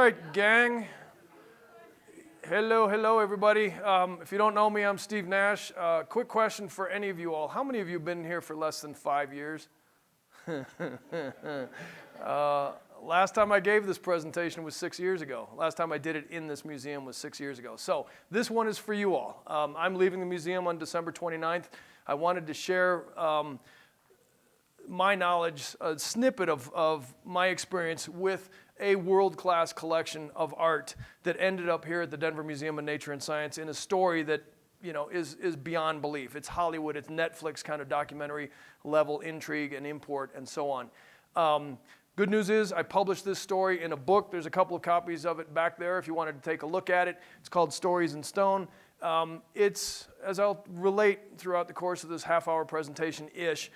right, gang. Hello, everybody. If you don't know me, I'm Steve Nash. Quick question for any of you all. How many of you have been here for less than 5 years? Last time I gave this presentation was 6 years ago. Last time I did it in this museum was 6 years ago. So this one is for you all. I'm leaving the museum on December 29th. I wanted to share my knowledge, a snippet of my experience with a world-class collection of art that ended up here at the Denver Museum of Nature and Science in a story that, you know, is beyond belief. It's Hollywood, it's Netflix kind of documentary level intrigue and import and so on. Good news is I published this story in a book. There's a couple of copies of it back there if you wanted to take a look at it. It's called Stories in Stone. It's, as I'll relate throughout the course of this half-hour presentation-ish,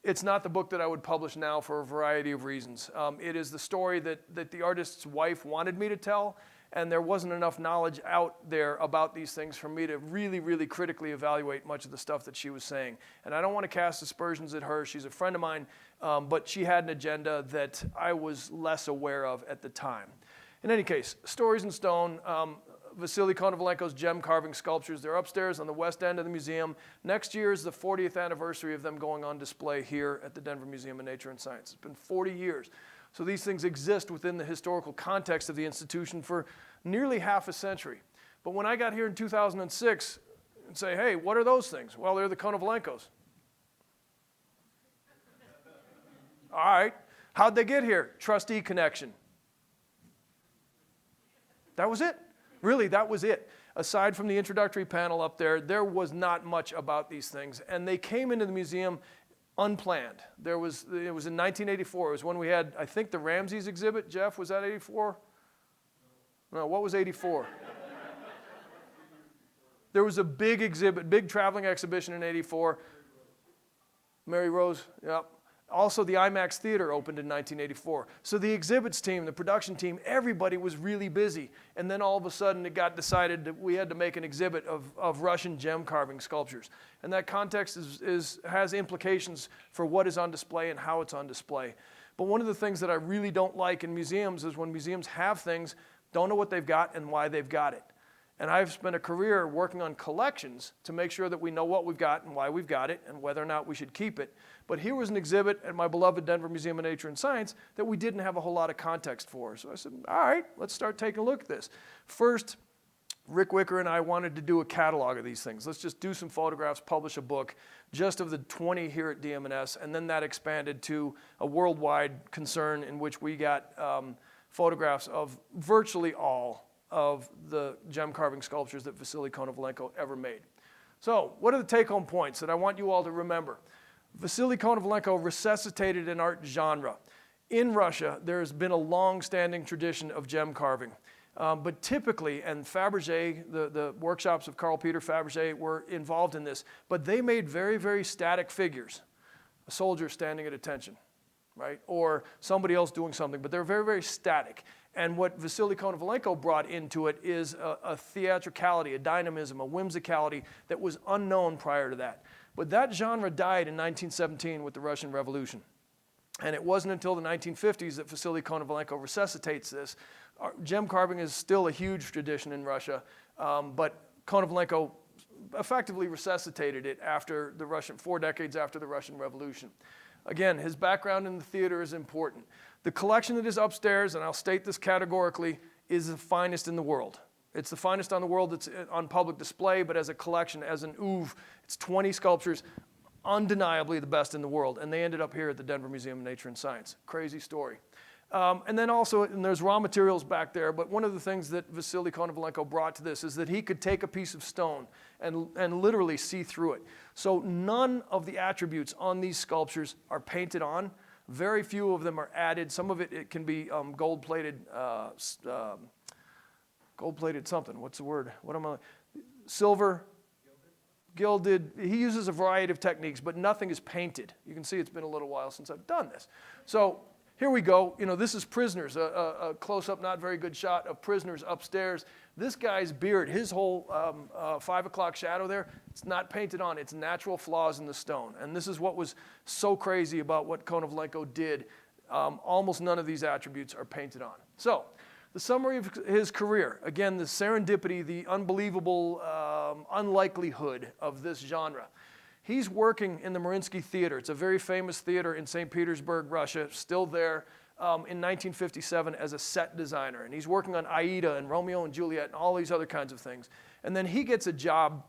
it's not the book that I would publish now for a variety of reasons. It is the story that the artist's wife wanted me to tell, and there wasn't enough knowledge out there about these things for me to really critically evaluate much of the stuff that she was saying. And I don't want to cast aspersions at her. She's a friend of mine, but she had an agenda that I was less aware of at the time. In any case, Stories in Stone, Vasily Konovalenko's gem carving sculptures. They're upstairs on the west end of the museum. Next year is the 40th anniversary of them going on display here at the Denver Museum of Nature and Science. It's been 40 years. So these things exist within the historical context of the institution for nearly half a century. But when I got here in 2006 and say, hey, what are those things? Well, they're the Konovalenkos. All right. How'd they get here? Trustee connection. That was it. Really, that was it. Aside from the introductory panel up there was not much about these things. And they came into the museum unplanned. It was in 1984. It was when we had, I think, the Ramses exhibit. Jeff, was that 84? No, what was 84? There was a big exhibit, big traveling exhibition in 84. Mary Rose, yeah. Also, the IMAX Theater opened in 1984. So the exhibits team, the production team, everybody was really busy. And then all of a sudden it got decided that we had to make an exhibit of Russian gem carving sculptures. And that context has implications for what is on display and how it's on display. But one of the things that I really don't like in museums is when museums have things, don't know what they've got and why they've got it. And I've spent a career working on collections to make sure that we know what we've got and why we've got it and whether or not we should keep it. But here was an exhibit at my beloved Denver Museum of Nature and Science that we didn't have a whole lot of context for. So I said, all right, let's start taking a look at this. First, Rick Wicker and I wanted to do a catalog of these things. Let's just do some photographs, publish a book, just of the 20 here at DMNS, and then that expanded to a worldwide concern in which we got photographs of virtually all of the gem carving sculptures that Vasily Konovalenko ever made. So what are the take-home points that I want you all to remember? Vasily Konovalenko resuscitated an art genre. In Russia, there's been a long-standing tradition of gem carving. But typically, and Fabergé, the workshops of Carl Peter Fabergé were involved in this, but they made very static figures. A soldier standing at attention, right? Or somebody else doing something, but they're very static. And what Vasily Konovalenko brought into it is a theatricality, a dynamism, a whimsicality that was unknown prior to that. But that genre died in 1917 with the Russian Revolution. And it wasn't until the 1950s that Vasily Konovalenko resuscitates this. Gem carving is still a huge tradition in Russia, but Konovalenko effectively resuscitated it after 4 decades after the Russian Revolution. Again, his background in the theater is important. The collection that is upstairs, and I'll state this categorically, is the finest in the world. It's the finest on the world that's on public display, but as a collection, as an oeuvre, it's 20 sculptures, undeniably the best in the world. And they ended up here at the Denver Museum of Nature and Science. Crazy story. And then also, and there's raw materials back there, but one of the things that Vasily Konovalenko brought to this is that he could take a piece of stone and literally see through it. So none of the attributes on these sculptures are painted on. Very few of them are added. Some of it can be gold-plated something. What's the word? Silver, gilded. He uses a variety of techniques, but nothing is painted. You can see it's been a little while since I've done this. So here we go. You know, this is Prisoners, a close-up, not very good shot of Prisoners upstairs. This guy's beard, his whole 5 o'clock shadow there, it's not painted on. It's natural flaws in the stone. And this is what was so crazy about what Konovalenko did. Almost none of these attributes are painted on. So The summary of his career, again, the serendipity, the unbelievable unlikelihood of this genre. He's working in the Mariinsky Theater. It's a very famous theater in St. Petersburg, Russia, still there in 1957 as a set designer. And he's working on Aida and Romeo and Juliet and all these other kinds of things. And then he gets a job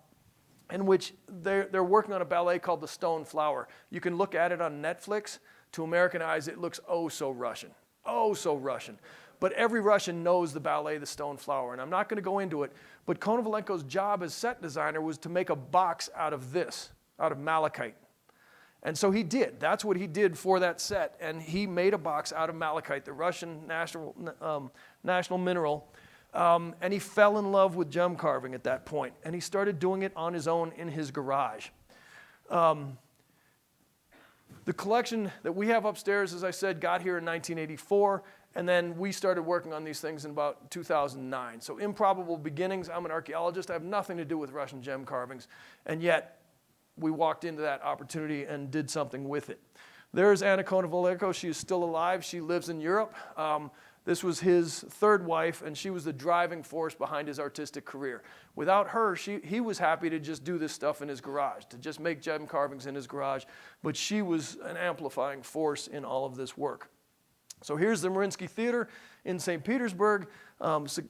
in which they're working on a ballet called The Stone Flower. You can look at it on Netflix. To American eyes, it looks oh so Russian. Oh so Russian. But every Russian knows the ballet, The Stone Flower, and I'm not going to go into it, but Konovalenko's job as set designer was to make a box out of this, out of malachite. And so he did. That's what he did for that set, and he made a box out of malachite, the Russian national mineral, and he fell in love with gem carving at that point, and he started doing it on his own in his garage. The collection that we have upstairs, as I said, got here in 1984, and then we started working on these things in about 2009. So improbable beginnings. I'm an archaeologist. I have nothing to do with Russian gem carvings, and yet we walked into that opportunity and did something with it. There's Anna Konovalenko. She is still alive. She lives in Europe. This was his third wife, and she was the driving force behind his artistic career. Without her, he was happy to just do this stuff in his garage, to just make gem carvings in his garage, but she was an amplifying force in all of this work. So here's the Mariinsky Theater in St. Petersburg.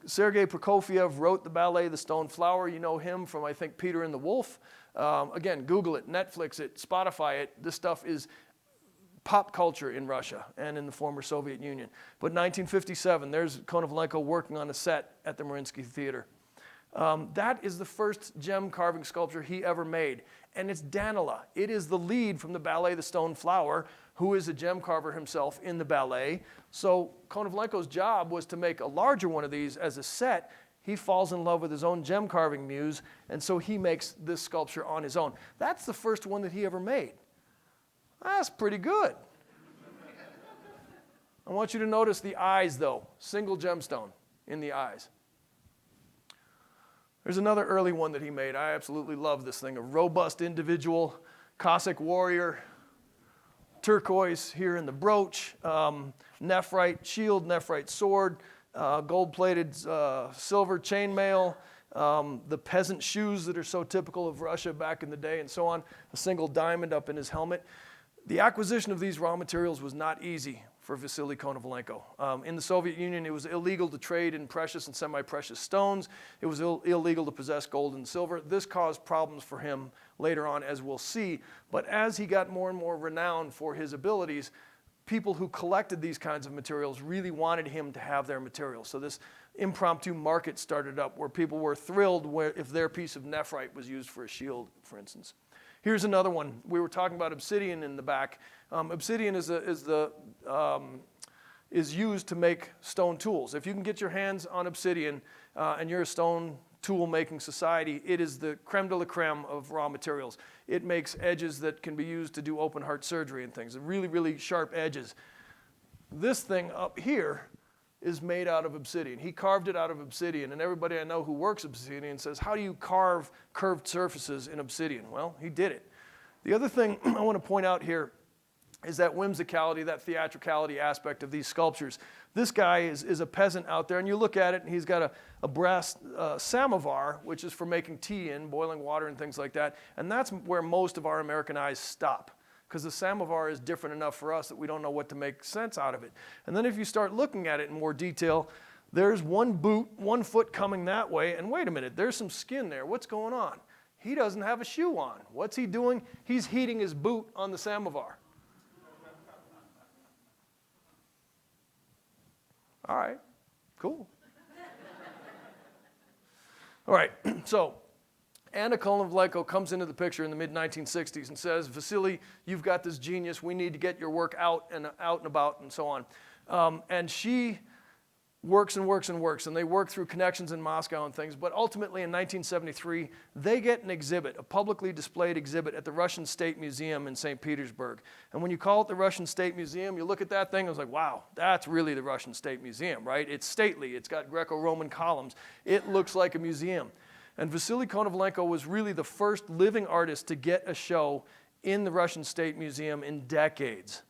Sergei Prokofiev wrote the ballet The Stone Flower. You know him from, I think, Peter and the Wolf. Again, Google it, Netflix it, Spotify it. This stuff is pop culture in Russia and in the former Soviet Union. But 1957, there's Konovalenko working on a set at the Mariinsky Theater. That is the first gem carving sculpture he ever made, and it's Danila. It is the lead from the ballet The Stone Flower, who is a gem carver himself in the ballet. So Konovalenko's job was to make a larger one of these as a set. He falls in love with his own gem carving muse, and so he makes this sculpture on his own. That's the first one that he ever made. That's pretty good. I want you to notice the eyes, though. Single gemstone in the eyes. There's another early one that he made. I absolutely love this thing. A robust individual, Cossack warrior, turquoise here in the brooch, nephrite shield, nephrite sword, gold-plated silver chainmail, the peasant shoes that are so typical of Russia back in the day, and so on, a single diamond up in his helmet. The acquisition of these raw materials was not easy for Vasily Konovalenko. In the Soviet Union, it was illegal to trade in precious and semi-precious stones. It was illegal to possess gold and silver. This caused problems for him later on, as we'll see. But as he got more and more renowned for his abilities, people who collected these kinds of materials really wanted him to have their materials. So this impromptu market started up where people were thrilled if their piece of nephrite was used for a shield, for instance. Here's another one. We were talking about obsidian in the back. Obsidian is used to make stone tools. If you can get your hands on obsidian and you're a stone tool making society, it is the creme de la creme of raw materials. It makes edges that can be used to do open heart surgery and things. Really, really sharp edges. This thing up here is made out of obsidian. He carved it out of obsidian, and everybody I know who works obsidian says, how do you carve curved surfaces in obsidian? Well, he did it. The other thing I want to point out here is that whimsicality, that theatricality aspect of these sculptures. This guy is a peasant out there, and you look at it, and he's got a brass samovar, which is for making tea in, boiling water and things like that, and that's where most of our American eyes stop, because the samovar is different enough for us that we don't know what to make sense out of it. And then if you start looking at it in more detail, there's one boot, one foot coming that way, and wait a minute, there's some skin there. What's going on? He doesn't have a shoe on. What's he doing? He's heating his boot on the samovar. All right, cool. All right, so Anna Konovalenko comes into the picture in the mid-1960s and says, Vasily, you've got this genius. We need to get your work out and about and so on. And she works and works and works, and they work through connections in Moscow and things. But ultimately, in 1973, they get an exhibit, a publicly displayed exhibit at the Russian State Museum in St. Petersburg. And when you call it the Russian State Museum, you look at that thing, I was like, wow, that's really the Russian State Museum, right? It's stately. It's got Greco-Roman columns. It looks like a museum. And Vasily Konovalenko was really the first living artist to get a show in the Russian State Museum in decades.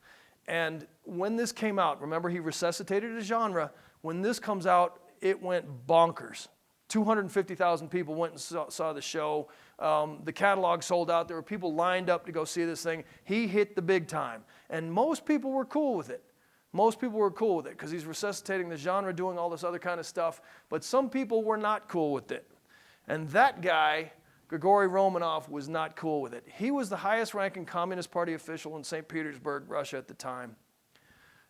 And when this came out, remember he resuscitated a genre. When this comes out, it went bonkers. 250,000 people went and saw the show. The catalog sold out. There were people lined up to go see this thing. He hit the big time. And most people were cool with it. Most people were cool with it because he's resuscitating the genre, doing all this other kind of stuff. But some people were not cool with it. And that guy, Grigory Romanov, was not cool with it. He was the highest ranking Communist Party official in St. Petersburg, Russia at the time.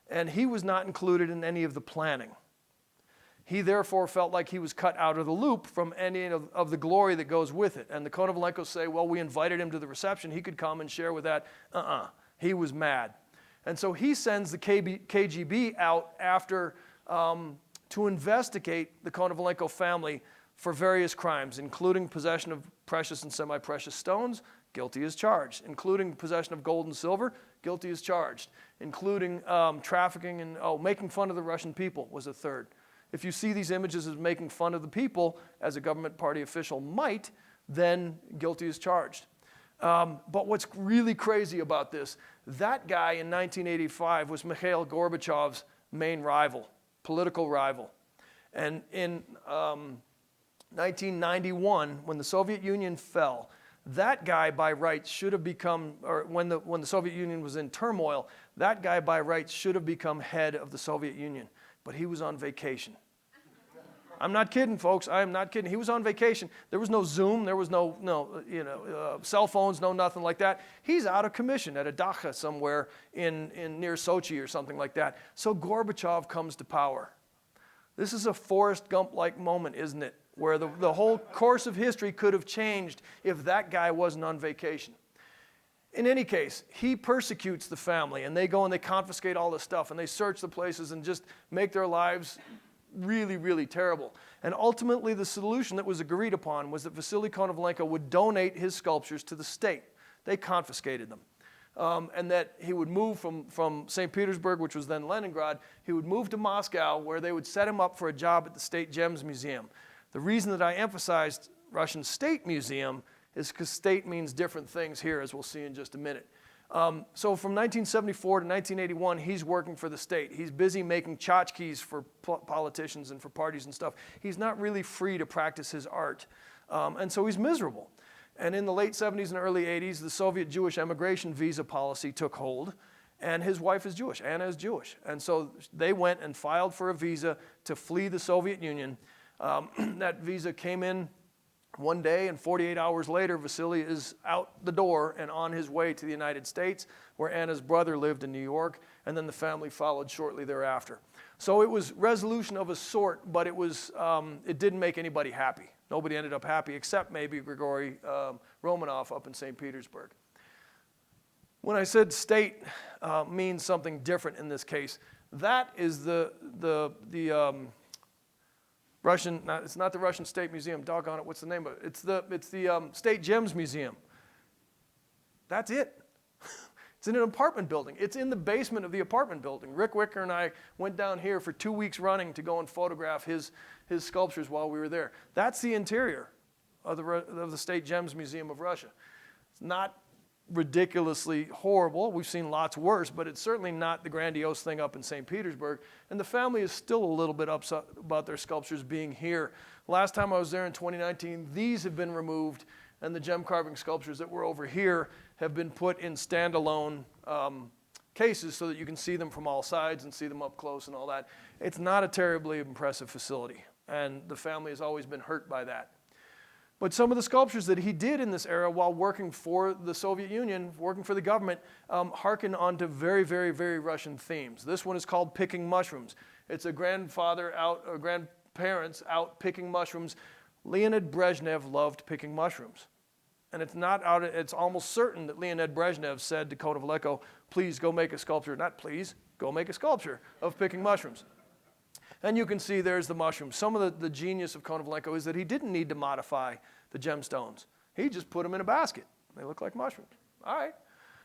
And he was not included in any of the planning. He therefore felt like he was cut out of the loop from any of the glory that goes with it. And the Konovalenko say, well, we invited him to the reception. He could come and share with that. He was mad. And so he sends the KGB out after to investigate the Konovalenko family for various crimes, including possession of precious and semi-precious stones, guilty as charged, including possession of gold and silver, guilty as charged, including trafficking and making fun of the Russian people was a third. If you see these images as making fun of the people, as a government party official might, then guilty as charged. But what's really crazy about this, that guy in 1985 was Mikhail Gorbachev's main rival, political rival. And in 1991, when the Soviet Union fell, that guy by rights should have become, or when the Soviet Union was in turmoil, that guy by rights should have become head of the Soviet Union. But he was on vacation. I'm not kidding, folks. I am not kidding. He was on vacation. There was no Zoom. There was no cell phones, no nothing like that. He's out of commission at a dacha somewhere in near Sochi or something like that. So Gorbachev comes to power. This is a Forrest Gump-like moment, isn't it? Where the whole course of history could have changed if that guy wasn't on vacation. In any case, he persecutes the family, and they go and they confiscate all this stuff, and they search the places and just make their lives really, really terrible. And ultimately, the solution that was agreed upon was that Vasily Konovalenko would donate his sculptures to the state. They confiscated them. And that he would move from St. Petersburg, which was then Leningrad, he would move to Moscow, where they would set him up for a job at the State Gems Museum. The reason that I emphasized Russian State Museum is because state means different things here, as we'll see in just a minute. So from 1974 to 1981, he's working for the state. He's busy making tchotchkes for politicians and for parties and stuff. He's not really free to practice his art. And so he's miserable. And in the late 70s and early 80s, the Soviet Jewish emigration visa policy took hold. And his wife is Jewish. Anna is Jewish. And so they went and filed for a visa to flee the Soviet Union. That visa came in one day, and 48 hours later, Vasily is out the door and on his way to the United States, where Anna's brother lived in New York, and then the family followed shortly thereafter. So it was resolution of a sort, but it didn't make anybody happy. Nobody ended up happy, except maybe Grigory Romanov up in St. Petersburg. When I said state means something different in this case, that is the Russian, it's not the Russian State Museum, doggone it, what's the name of it? It's the State Gems Museum. That's it. It's in an apartment building. It's in the basement of the apartment building. Rick Wicker and I went down here for 2 weeks running to go and photograph his sculptures while we were there. That's the interior of the State Gems Museum of Russia. It's not ridiculously horrible. We've seen lots worse, but it's certainly not the grandiose thing up in St. Petersburg. And the family is still a little bit upset about their sculptures being here. Last time I was there in 2019, these have been removed, and the gem carving sculptures that were over here have been put in standalone cases so that you can see them from all sides and see them up close and all that. It's not a terribly impressive facility, and the family has always been hurt by that. But some of the sculptures that he did in this era while working for the Soviet Union, working for the government, hearken onto very, very, very Russian themes. This one is called Picking Mushrooms. It's a grandparents out picking mushrooms. Leonid Brezhnev loved picking mushrooms. And it's almost certain that Leonid Brezhnev said to Konovalenko, please go make a sculpture, not please, go make a sculpture of picking mushrooms. And you can see there's the mushrooms. Some of the genius of Konovalenko is that he didn't need to modify the gemstones. He just put them in a basket. They look like mushrooms. All right.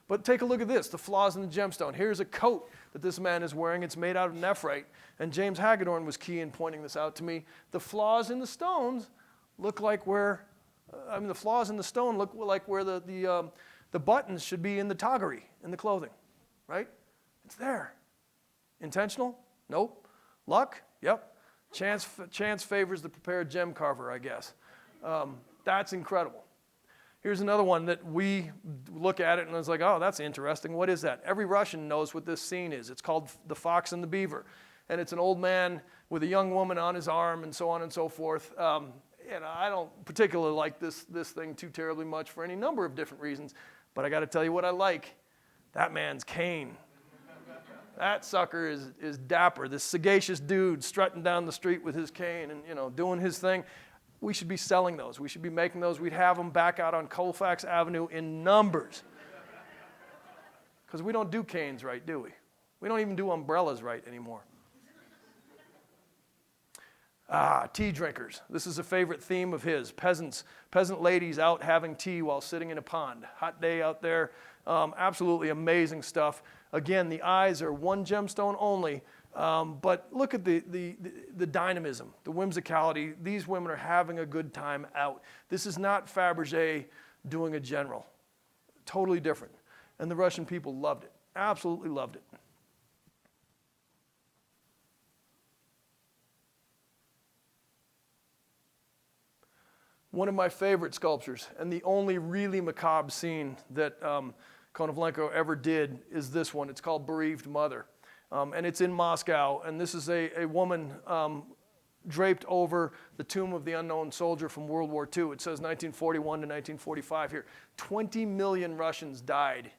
But take a look at this, the flaws in the gemstone. Here's a coat that this man is wearing. It's made out of nephrite. And James Hagedorn was key in pointing this out to me. The flaws in the stones look like where, the flaws in the stone look like where the buttons should be in the toggery, in the clothing, right? It's there. Intentional? Nope. Luck? Yep. Chance favors the prepared gem carver, I guess. That's incredible. Here's another one that we look at it and it's like, oh, that's interesting. What is that? Every Russian knows what this scene is. It's called The Fox and the Beaver. And it's an old man with a young woman on his arm and so on and so forth. I don't particularly like this thing too terribly much for any number of different reasons. But I got to tell you what I like. That man's cane. That sucker is dapper. This sagacious dude strutting down the street with his cane and doing his thing. We should be selling those. We should be making those. We'd have them back out on Colfax Avenue in numbers. Because we don't do canes right, do we? We don't even do umbrellas right anymore. Tea drinkers. This is a favorite theme of his. Peasant ladies out having tea while sitting in a pond. Hot day out there. Absolutely amazing stuff. Again, the eyes are one gemstone only. But look at the dynamism, the whimsicality. These women are having a good time out. This is not Fabergé doing a general. Totally different. And the Russian people loved it. Absolutely loved it. One of my favorite sculptures, and the only really macabre scene that Konovalenko ever did is this one. It's called Bereaved Mother. And it's in Moscow, and this is a woman draped over the tomb of the unknown soldier from World War II. It says 1941 to 1945 here. 20 million Russians died,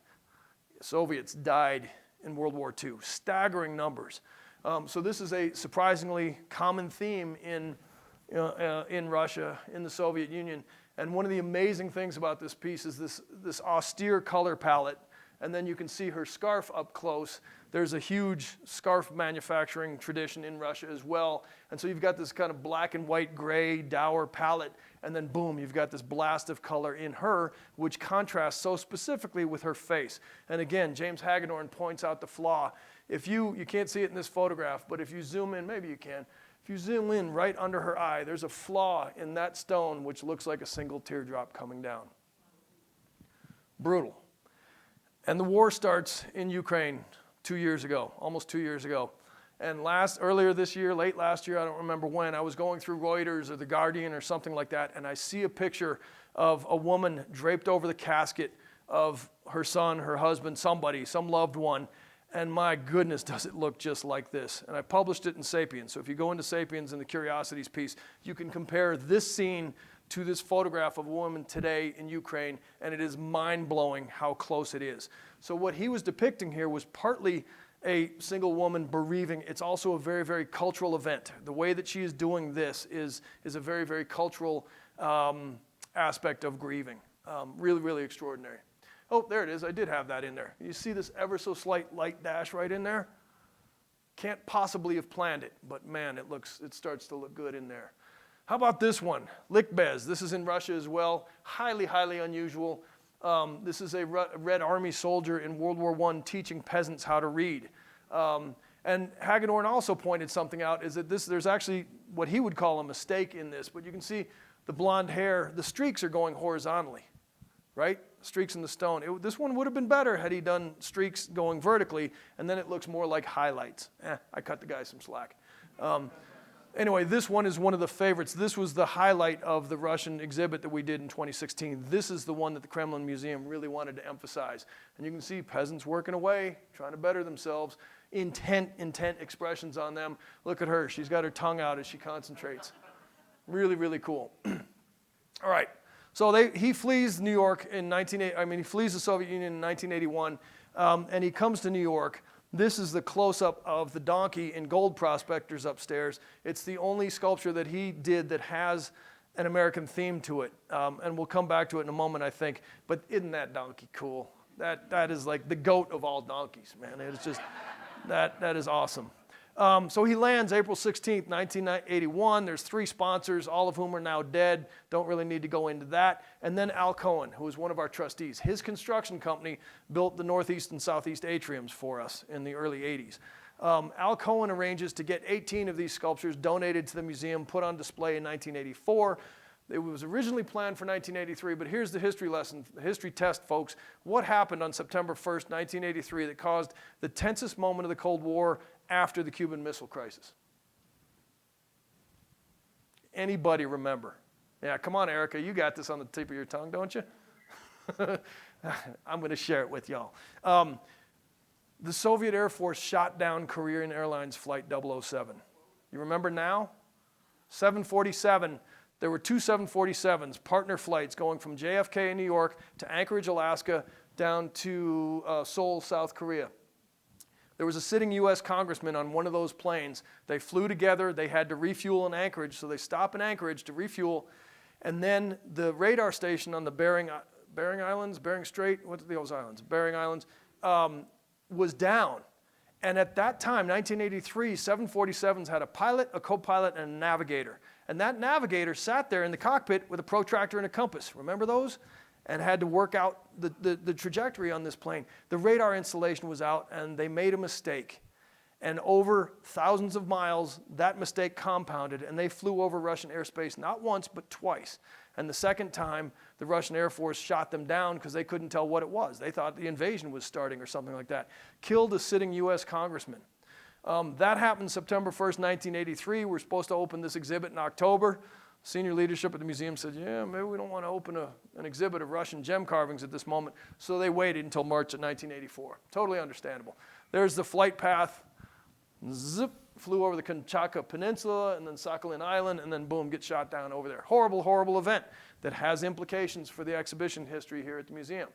Soviets died in World War II. Staggering numbers. So this is a surprisingly common theme in Russia, in the Soviet Union. And one of the amazing things about this piece is this austere color palette. And then you can see her scarf up close. There's a huge scarf manufacturing tradition in Russia as well. And so you've got this kind of black and white, gray, dour palette. And then boom, you've got this blast of color in her, which contrasts so specifically with her face. And again, James Hagedorn points out the flaw. If you can't see it in this photograph, but if you zoom in, maybe you can. If you zoom in right under her eye, there's a flaw in that stone which looks like a single teardrop coming down. Brutal. And the war starts in Ukraine 2 years ago, almost 2 years ago. And earlier this year, late last year, I don't remember when, I was going through Reuters or The Guardian or something like that, and I see a picture of a woman draped over the casket of her son, her husband, somebody, some loved one. And my goodness, does it look just like this. And I published it in Sapiens. So if you go into Sapiens in the Curiosities piece, you can compare this scene to this photograph of a woman today in Ukraine, and it is mind-blowing how close it is. So what he was depicting here was partly a single woman bereaving. It's also a very, very cultural event. The way that she is doing this is a very, very cultural aspect of grieving. Really, really extraordinary. Oh, there it is. I did have that in there. You see this ever so slight light dash right in there? Can't possibly have planned it, but man, it starts to look good in there. How about this one? Likbez. This is in Russia as well. Highly, highly unusual. This is a Red Army soldier in World War I teaching peasants how to read. And Hagedorn also pointed something out, is that there's actually what he would call a mistake in this, but you can see the blonde hair, the streaks are going horizontally, right? Streaks in the stone. This one would have been better had he done streaks going vertically, and then it looks more like highlights. I cut the guy some slack. Anyway, this one is one of the favorites. This was the highlight of the Russian exhibit that we did in 2016. This is the one that the Kremlin Museum really wanted to emphasize. And you can see peasants working away, trying to better themselves. Intent expressions on them. Look at her. She's got her tongue out as she concentrates. Really, really cool. All right. So he flees New York he flees the Soviet Union in 1981, and he comes to New York. This is the close-up of the donkey in Gold Prospectors upstairs. It's the only sculpture that he did that has an American theme to it. And we'll come back to it in a moment, I think. But isn't that donkey cool? That is like the goat of all donkeys, man. It's just, that is awesome. So he lands April 16th, 1981. There's 3 sponsors, all of whom are now dead. Don't really need to go into that. And then Al Cohen, who was one of our trustees. His construction company built the northeast and southeast atriums for us in the early 80s. Al Cohen arranges to get 18 of these sculptures donated to the museum, put on display in 1984. It was originally planned for 1983, but here's the history lesson, the history test, folks. What happened on September 1st, 1983 that caused the tensest moment of the Cold War after the Cuban Missile Crisis? anybody remember? Yeah, come on, Erica, you got this on the tip of your tongue, don't you? I'm going to share it with y'all. The Soviet Air Force shot down Korean Airlines Flight 007. You remember now? 747, there were two 747s, partner flights going from JFK in New York to Anchorage, Alaska, down to Seoul, South Korea. There was a sitting U.S. congressman on one of those planes. They flew together. They had to refuel in Anchorage, so they stop in Anchorage to refuel. And then the radar station on the Bering Strait, what are those islands? Bering Islands, was down. And at that time, 1983, 747s had a pilot, a co-pilot, and a navigator. And that navigator sat there in the cockpit with a protractor and a compass. Remember those? And had to work out the trajectory on this plane. The radar installation was out, and they made a mistake. And over thousands of miles, that mistake compounded, and they flew over Russian airspace not once, but twice. And the second time, the Russian Air Force shot them down because they couldn't tell what it was. They thought the invasion was starting or something like that. Killed a sitting U.S. congressman. That happened September 1st, 1983. We're supposed to open this exhibit in October. Senior leadership at the museum said, yeah, maybe we don't want to open an exhibit of Russian gem carvings at this moment. So they waited until March of 1984. Totally understandable. There's the flight path. Zip, flew over the Kamchatka Peninsula and then Sakhalin Island, and then boom, get shot down over there. Horrible, horrible event that has implications for the exhibition history here at the museum.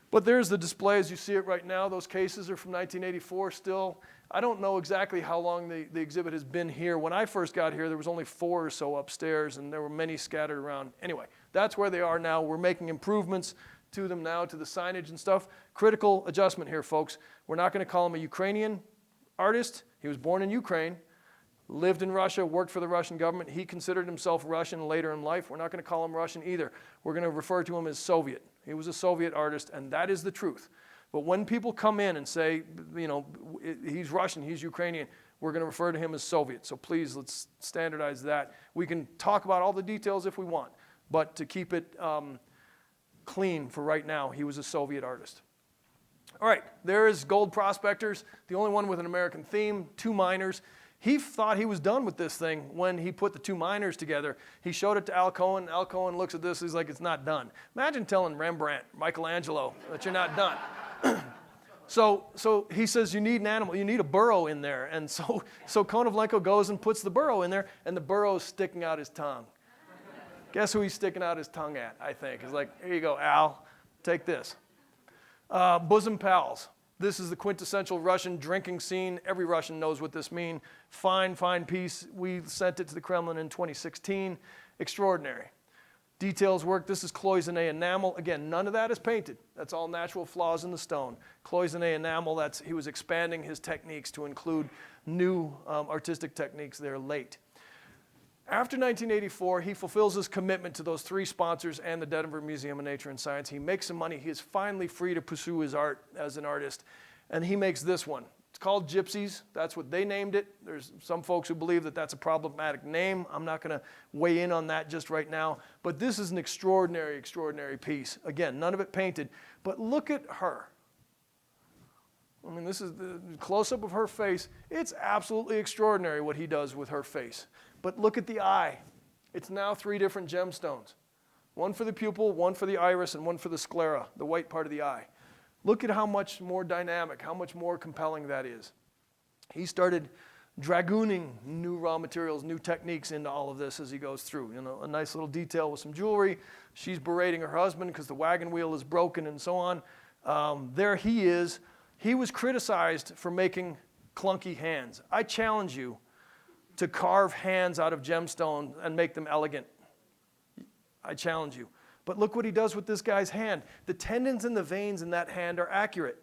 But there's the display as you see it right now. Those cases are from 1984 still. I don't know exactly how long the exhibit has been here. When I first got here, there was only 4 or so upstairs, and there were many scattered around. Anyway, that's where they are now. We're making improvements to them now, to the signage and stuff. Critical adjustment here, folks. We're not going to call him a Ukrainian artist. He was born in Ukraine, lived in Russia, worked for the Russian government. He considered himself Russian later in life. We're not going to call him Russian either. We're going to refer to him as Soviet. He was a Soviet artist, and that is the truth. But when people come in and say, you know, he's Russian, he's Ukrainian, we're going to refer to him as Soviet. So please, let's standardize that. We can talk about all the details if we want, but to keep it clean for right now, he was a Soviet artist. All right, there is Gold Prospectors, the only one with an American theme, 2 miners. He thought he was done with this thing when he put the 2 miners together. He showed it to Al Cohen. Al Cohen looks at this, he's like, it's not done. Imagine telling Rembrandt, Michelangelo, that you're not done. So he says, you need an animal, you need a burrow in there. And so Konovalenko goes and puts the burrow in there, and the burrow's sticking out his tongue. Guess who he's sticking out his tongue at, I think. He's like, here you go, Al, take this. Bosom Pals. This is the quintessential Russian drinking scene. Every Russian knows what this means. Fine, fine piece. We sent it to the Kremlin in 2016. Extraordinary. Details work. This is cloisonné enamel. Again, none of that is painted. That's all natural flaws in the stone. Cloisonné enamel, he was expanding his techniques to include new artistic techniques there late. After 1984, he fulfills his commitment to those 3 sponsors and the Denver Museum of Nature and Science. He makes some money. He is finally free to pursue his art as an artist. And he makes this one. It's called Gypsies. That's what they named it. There's some folks who believe that that's a problematic name. I'm not going to weigh in on that just right now. But this is an extraordinary, extraordinary piece. Again, none of it painted. But look at her. I mean, this is the close-up of her face. It's absolutely extraordinary what he does with her face. But look at the eye. It's now 3 different gemstones. One for the pupil, one for the iris, and one for the sclera, the white part of the eye. Look at how much more dynamic, how much more compelling that is. He started dragooning new raw materials, new techniques into all of this as he goes through. You know, a nice little detail with some jewelry. She's berating her husband because the wagon wheel is broken and so on. There he is. He was criticized for making clunky hands. I challenge you to carve hands out of gemstone and make them elegant. I challenge you. But look what he does with this guy's hand. The tendons and the veins in that hand are accurate.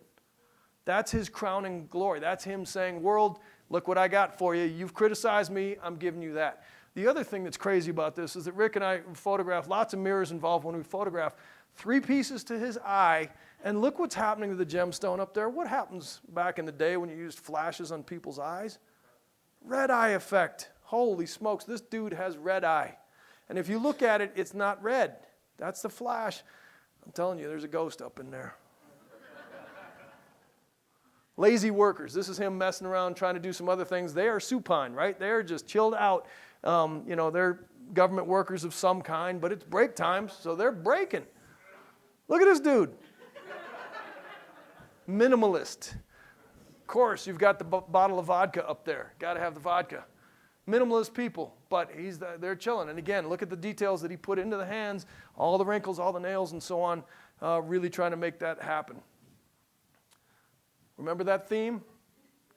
That's his crowning glory. That's him saying, world, look what I got for you. You've criticized me. I'm giving you that. The other thing that's crazy about this is that Rick and I photographed, lots of mirrors involved when we photograph, 3 pieces to his eye, and look what's happening to the gemstone up there. What happens back in the day when you used flashes on people's eyes? Red eye effect. Holy smokes, this dude has red eye. And if you look at it, it's not red. That's the flash. I'm telling you, there's a ghost up in there. Lazy workers. This is him messing around trying to do some other things. They are supine, right? They're just chilled out. You know, they're government workers of some kind, but it's break time, so they're breaking. Look at this dude. Minimalist. Of course, you've got the bottle of vodka up there. Got to have the vodka. Minimalist people, but they're chilling. And again, look at the details that he put into the hands, all the wrinkles, all the nails, and so on, really trying to make that happen. Remember that theme?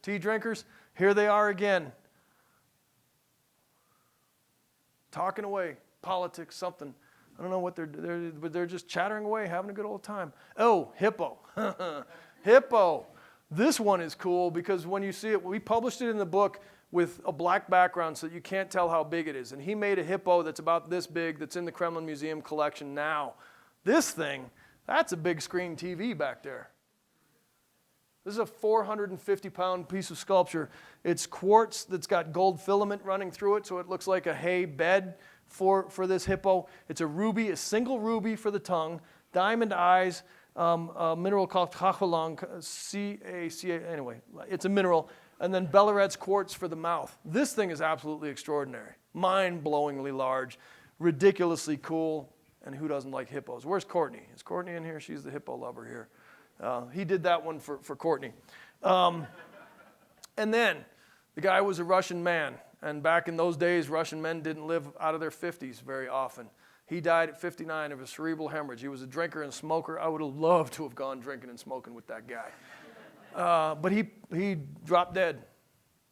Tea drinkers? Here they are again. Talking away, politics, something. I don't know what they're just chattering away, having a good old time. Oh, hippo. Hippo. This one is cool because when you see it, we published it in the book with a black background so that you can't tell how big it is. And he made a hippo that's about this big that's in the Kremlin Museum collection now. This thing, that's a big screen TV back there. This is a 450-pound piece of sculpture. It's quartz that's got gold filament running through it, so it looks like a hay bed for this hippo. It's a ruby, a single ruby for the tongue, diamond eyes, a mineral called Konovalenko, C-A-C-A, anyway, it's a mineral, and then Bellerette's quartz for the mouth. This thing is absolutely extraordinary, mind-blowingly large, ridiculously cool, and who doesn't like hippos? Where's Courtney? Is Courtney in here? She's the hippo lover here. He did that one for Courtney. And then the guy was a Russian man, and back in those days, Russian men didn't live out of their 50s very often. He died at 59 of a cerebral hemorrhage. He was a drinker and smoker. I would have loved to have gone drinking and smoking with that guy. But he dropped dead,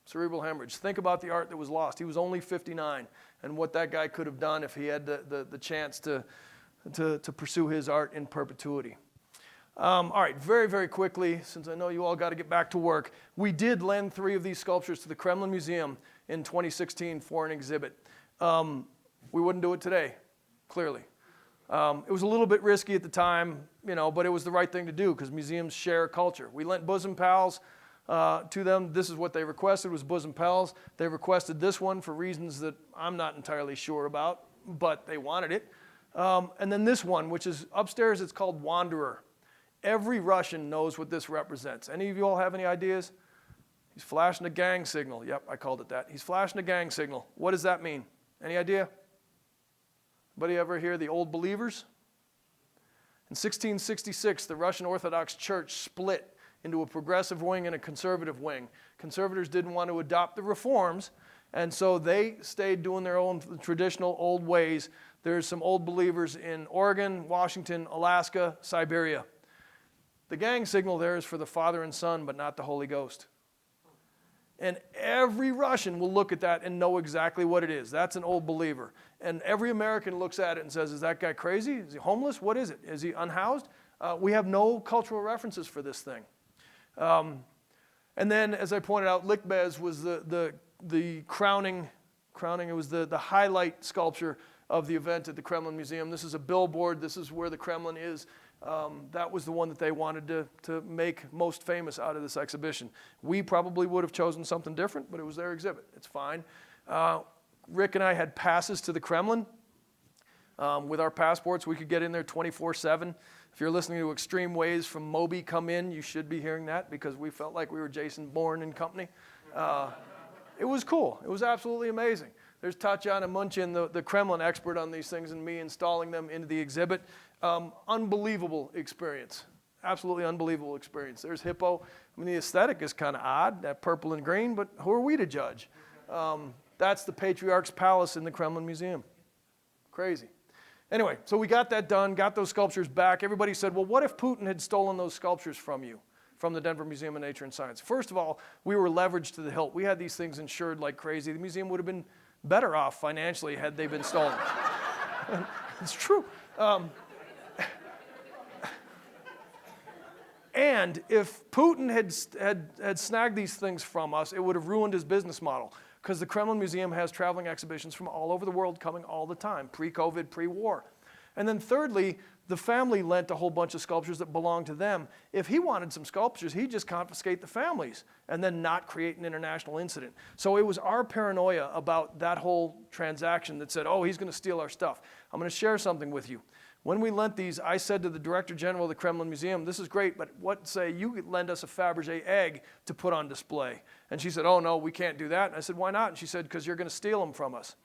cerebral hemorrhage. Think about the art that was lost. He was only 59, and what that guy could have done if he had the chance to pursue his art in perpetuity. All right, very, very quickly, since I know you all got to get back to work, we did lend 3 of these sculptures to the Kremlin Museum in 2016 for an exhibit. We wouldn't do it today, clearly. It was a little bit risky at the time, but it was the right thing to do because museums share culture. We lent bosom pals to them. This is what they requested, was bosom pals. They requested this one for reasons that I'm not entirely sure about, but they wanted it. And then this one, which is upstairs, it's called Wanderer. Every Russian knows what this represents. Any of you all have any ideas? He's flashing a gang signal. Yep, I called it that. He's flashing a gang signal. What does that mean? Any idea? Anybody ever hear the Old Believers? In 1666, the Russian Orthodox Church split into a progressive wing and a conservative wing. Conservatives didn't want to adopt the reforms, and so they stayed doing their own traditional old ways. There's some Old Believers in Oregon, Washington, Alaska, Siberia. The gang signal there is for the Father and Son, but not the Holy Ghost. And every Russian will look at that and know exactly what it is. That's an Old Believer. And every American looks at it and says, is that guy crazy? Is he homeless? What is it? Is he unhoused? We have no cultural references for this thing. And then, as I pointed out, Lickbez was the crowning, it was the highlight sculpture of the event at the Kremlin Museum. This is a billboard. This is where the Kremlin is. That was the one that they wanted to make most famous out of this exhibition. We probably would have chosen something different, but it was their exhibit. It's fine. Rick and I had passes to the Kremlin. With our passports, we could get in there 24/7. If you're listening to Extreme Ways from Moby Come In, you should be hearing that because we felt like we were Jason Bourne and company. It was cool. It was absolutely amazing. There's Tatjana Munchin, the Kremlin expert on these things, and me installing them into the exhibit. Unbelievable experience. Absolutely unbelievable experience. There's Hippo. I mean, the aesthetic is kind of odd, that purple and green, but who are we to judge? That's the Patriarch's Palace in the Kremlin Museum. Crazy. Anyway, so we got that done, got those sculptures back. Everybody said, well, what if Putin had stolen those sculptures from you, from the Denver Museum of Nature and Science? First of all, we were leveraged to the hilt. We had these things insured like crazy. The museum would have been better off financially had they been stolen. It's true. And if Putin had snagged these things from us, it would have ruined his business model because the Kremlin Museum has traveling exhibitions from all over the world coming all the time, pre-COVID, pre-war. And then thirdly, the family lent a whole bunch of sculptures that belonged to them. If he wanted some sculptures, he'd just confiscate the families and then not create an international incident. So it was our paranoia about that whole transaction that said, oh, he's going to steal our stuff. I'm going to share something with you. When we lent these, I said to the Director General of the Kremlin Museum, this is great, but what say you could lend us a Fabergé egg to put on display? And she said, oh, no, we can't do that. And I said, why not? And she said, because you're going to steal them from us.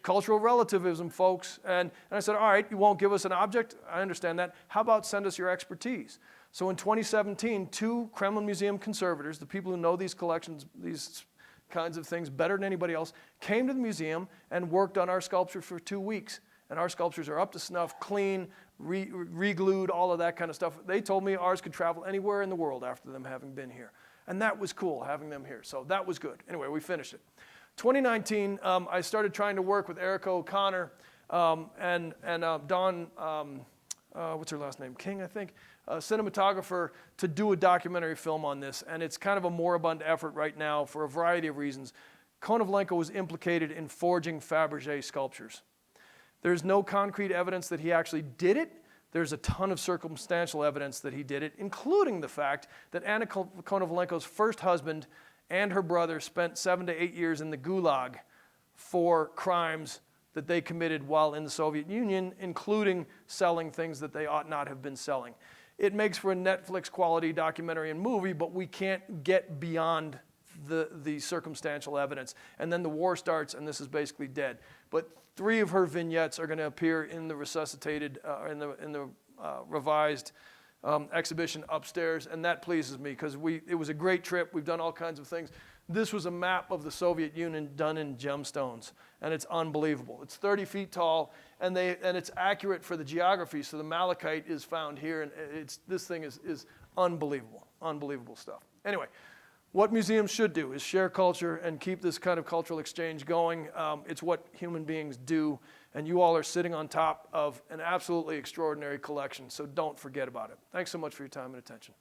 Cultural relativism, folks. And I said, all right, you won't give us an object? I understand that. How about send us your expertise? So in 2017, 2 Kremlin Museum conservators, the people who know these collections, these kinds of things better than anybody else, came to the museum and worked on our sculpture for 2 weeks. And our sculptures are up to snuff, clean, re-glued, all of that kind of stuff. They told me ours could travel anywhere in the world after them having been here. And that was cool, having them here. So that was good. Anyway, we finished it. 2019, I started trying to work with Erica O'Connor and Dawn, what's her last name? King, I think, a cinematographer, to do a documentary film on this. And it's kind of a moribund effort right now for a variety of reasons. Konovalenko was implicated in forging Fabergé sculptures. There's no concrete evidence that he actually did it. There's a ton of circumstantial evidence that he did it, including the fact that Anna Konovalenko's first husband and her brother spent 7 to 8 years in the Gulag for crimes that they committed while in the Soviet Union, including selling things that they ought not have been selling. It makes for a Netflix quality documentary and movie, but we can't get beyond the circumstantial evidence. And then the war starts, and this is basically dead. But 3 of her vignettes are going to appear in the resuscitated, in the revised exhibition upstairs, and that pleases me because it was a great trip. We've done all kinds of things. This was a map of the Soviet Union done in gemstones, and it's unbelievable. It's 30 feet tall, and it's accurate for the geography. So the malachite is found here, and this thing is unbelievable, unbelievable stuff. Anyway, what museums should do is share culture and keep this kind of cultural exchange going. It's what human beings do. And you all are sitting on top of an absolutely extraordinary collection, so don't forget about it. Thanks so much for your time and attention.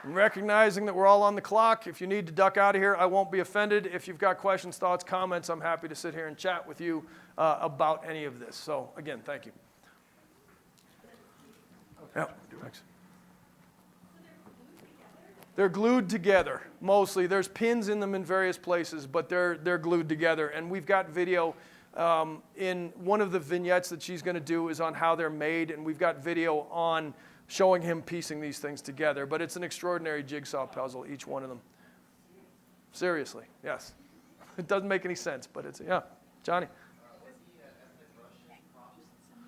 And recognizing that we're all on the clock, if you need to duck out of here, I won't be offended. If you've got questions, thoughts, comments, I'm happy to sit here and chat with you about any of this. So again, thank you. Yeah, thanks. They're glued together, mostly. There's pins in them in various places, but they're glued together. And we've got video in one of the vignettes that she's going to do is on how they're made, and we've got video on showing him piecing these things together. But it's an extraordinary jigsaw puzzle, each one of them. Seriously, yes. It doesn't make any sense, but it's, yeah. Johnny?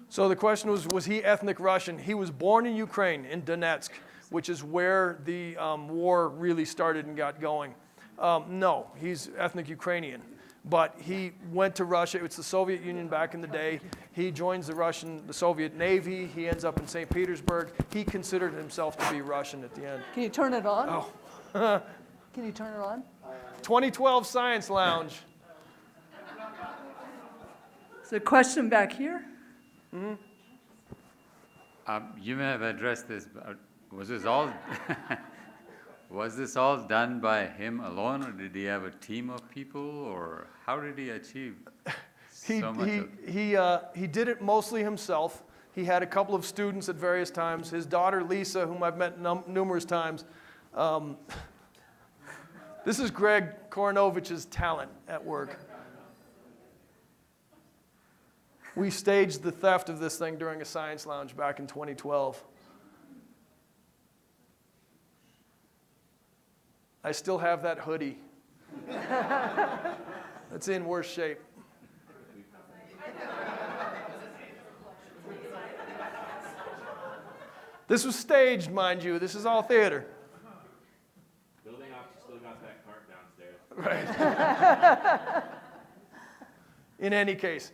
So the question was he ethnic Russian? He was born in Ukraine, in Donetsk, which is where the war really started and got going. No, he's ethnic Ukrainian, but he went to Russia. It's the Soviet Union back in the day. He joins the Soviet Navy. He ends up in St. Petersburg. He considered himself to be Russian at the end. Can you turn it on? Oh. Can you turn it on? 2012 Science Lounge. Is there a question back here? Mm-hmm. You may have addressed this, but was this all done by him alone, or did he have a team of people, or how did he achieve so much of it? He did it mostly himself. He had a couple of students at various times. His daughter Lisa, whom I've met numerous times. This is Greg Koronovich's talent at work. We staged the theft of this thing during a science lounge back in 2012. I still have that hoodie. It's in worse shape. This was staged, mind you. This is all theater. Building off, you still got that cart downstairs. Right. In any case,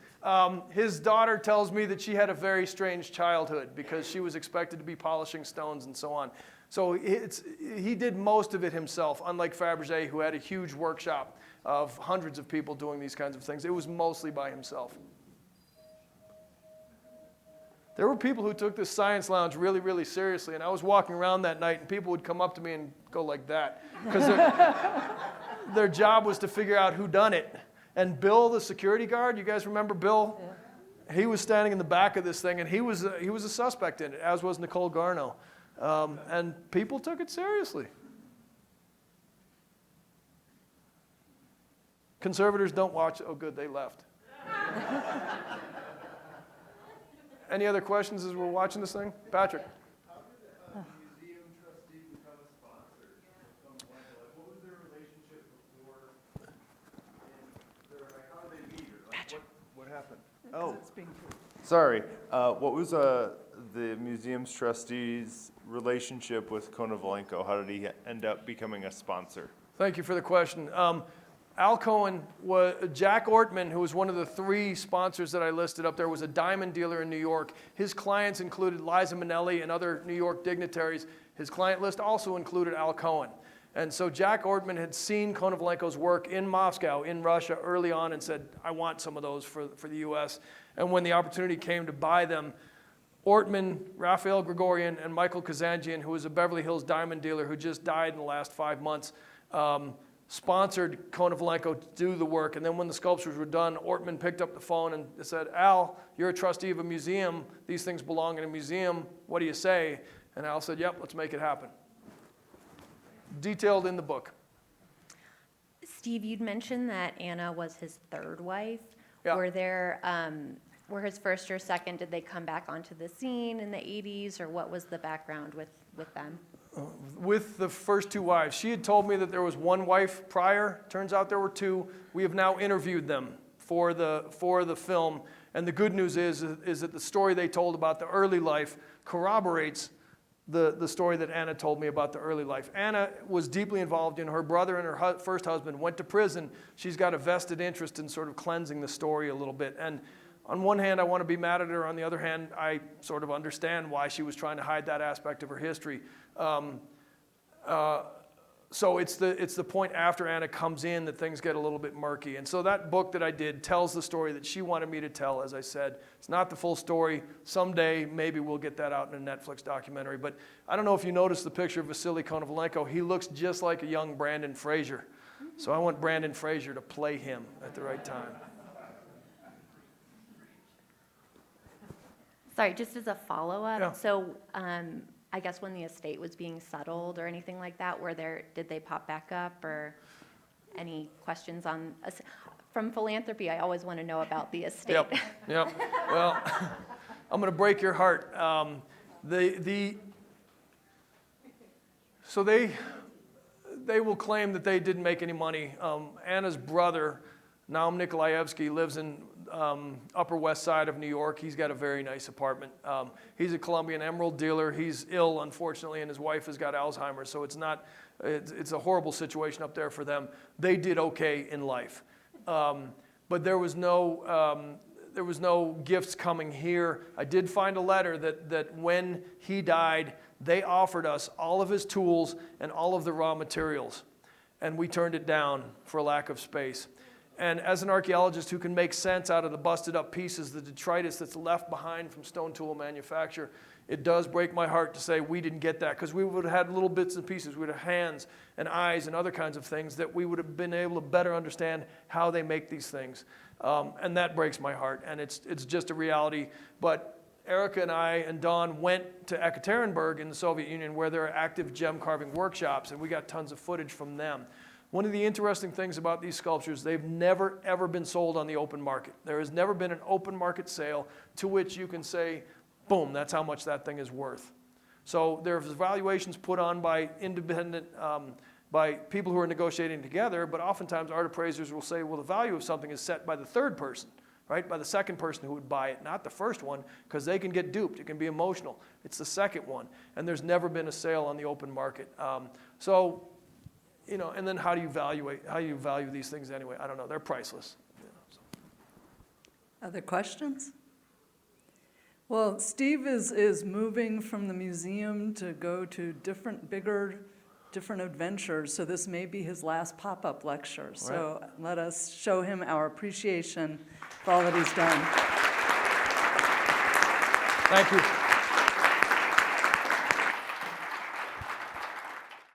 his daughter tells me that she had a very strange childhood because she was expected to be polishing stones and so on. So he did most of it himself, unlike Fabergé, who had a huge workshop of hundreds of people doing these kinds of things. It was mostly by himself. There were people who took this science lounge really, really seriously, and I was walking around that night, and people would come up to me and go like that, because their job was to figure out who done it. And Bill, the security guard, you guys remember Bill? Yeah. He was standing in the back of this thing, and he was a suspect in it, as was Nicole Garneau. And people took it seriously. Conservators don't watch. Oh, good, they left. Any other questions as we're watching this thing? Patrick? How did museums What happened? Oh, It's being approved. sorry. What was the museum's trustee's relationship with Konovalenko? How did he end up becoming a sponsor? Thank you for the question. Al Cohen, Jack Ortman, who was one of the 3 sponsors that I listed up there, was a diamond dealer in New York. His clients included Liza Minnelli and other New York dignitaries. His client list also included Al Cohen. And so Jack Ortman had seen Konovalenko's work in Moscow, in Russia, early on and said, I want some of those for the U.S. And when the opportunity came to buy them, Ortman, Raphael Gregorian, and Michael Kazanjian, who was a Beverly Hills diamond dealer who just died in the last 5 months, sponsored Konovalenko to do the work. And then when the sculptures were done, Ortman picked up the phone and said, Al, you're a trustee of a museum. These things belong in a museum. What do you say? And Al said, yep, let's make it happen. Detailed in the book. Steve, you'd mentioned that Anna was his 3rd wife. Yeah. Were his first or second, did they come back onto the scene in the 80s, or what was the background with them? With the first 2 wives. She had told me that there was 1 wife prior. Turns out there were 2. We have now interviewed them for the film. And the good news is that the story they told about the early life corroborates the story that Anna told me about the early life. Anna was deeply involved in her brother and her first husband went to prison. She's got a vested interest in sort of cleansing the story a little bit. And on one hand, I want to be mad at her. On the other hand, I sort of understand why she was trying to hide that aspect of her history. So it's the point after Anna comes in that things get a little bit murky. And so that book that I did tells the story that she wanted me to tell, as I said. It's not the full story. Someday, maybe we'll get that out in a Netflix documentary. But I don't know if you noticed the picture of Vasily Konovalenko. He looks just like a young Brandon Fraser. So I want Brandon Fraser to play him at the right time. Sorry, just as a follow-up. Yeah. So I guess when the estate was being settled or anything like that, did they pop back up, or any questions on? From philanthropy, I always want to know about the estate. Yep. Well, I'm going to break your heart. So they will claim that they didn't make any money. Anna's brother, Naum Nikolaevsky, lives in Upper West Side of New York. He's got a very nice apartment. He's a Colombian emerald dealer. He's ill, unfortunately, and his wife has got Alzheimer's, so it's a horrible situation up there for them. They did okay in life. But there was no gifts coming here. I did find a letter that when he died, they offered us all of his tools and all of the raw materials, and we turned it down for lack of space. And as an archaeologist who can make sense out of the busted up pieces, the detritus that's left behind from stone tool manufacture, it does break my heart to say we didn't get that, because we would have had little bits and pieces. We would have hands and eyes and other kinds of things that we would have been able to better understand how they make these things. And that breaks my heart, and it's just a reality. But Erica and I and Don went to Ekaterinburg in the Soviet Union, where there are active gem carving workshops, and we got tons of footage from them. One of the interesting things about these sculptures, they've never, ever been sold on the open market. There has never been an open market sale to which you can say, boom, that's how much that thing is worth. So there's valuations put on by independent, by people who are negotiating together, but oftentimes art appraisers will say, well, the value of something is set by the third person, right? By the second person who would buy it, not the first one, because they can get duped. It can be emotional. It's the second one. And there's never been a sale on the open market. And then how do you value these things anyway? I don't know. They're priceless. Other questions? Well, Steve is moving from the museum to go to different adventures, so this may be his last pop-up lecture. Right. So let us show him our appreciation for all that he's done. Thank you.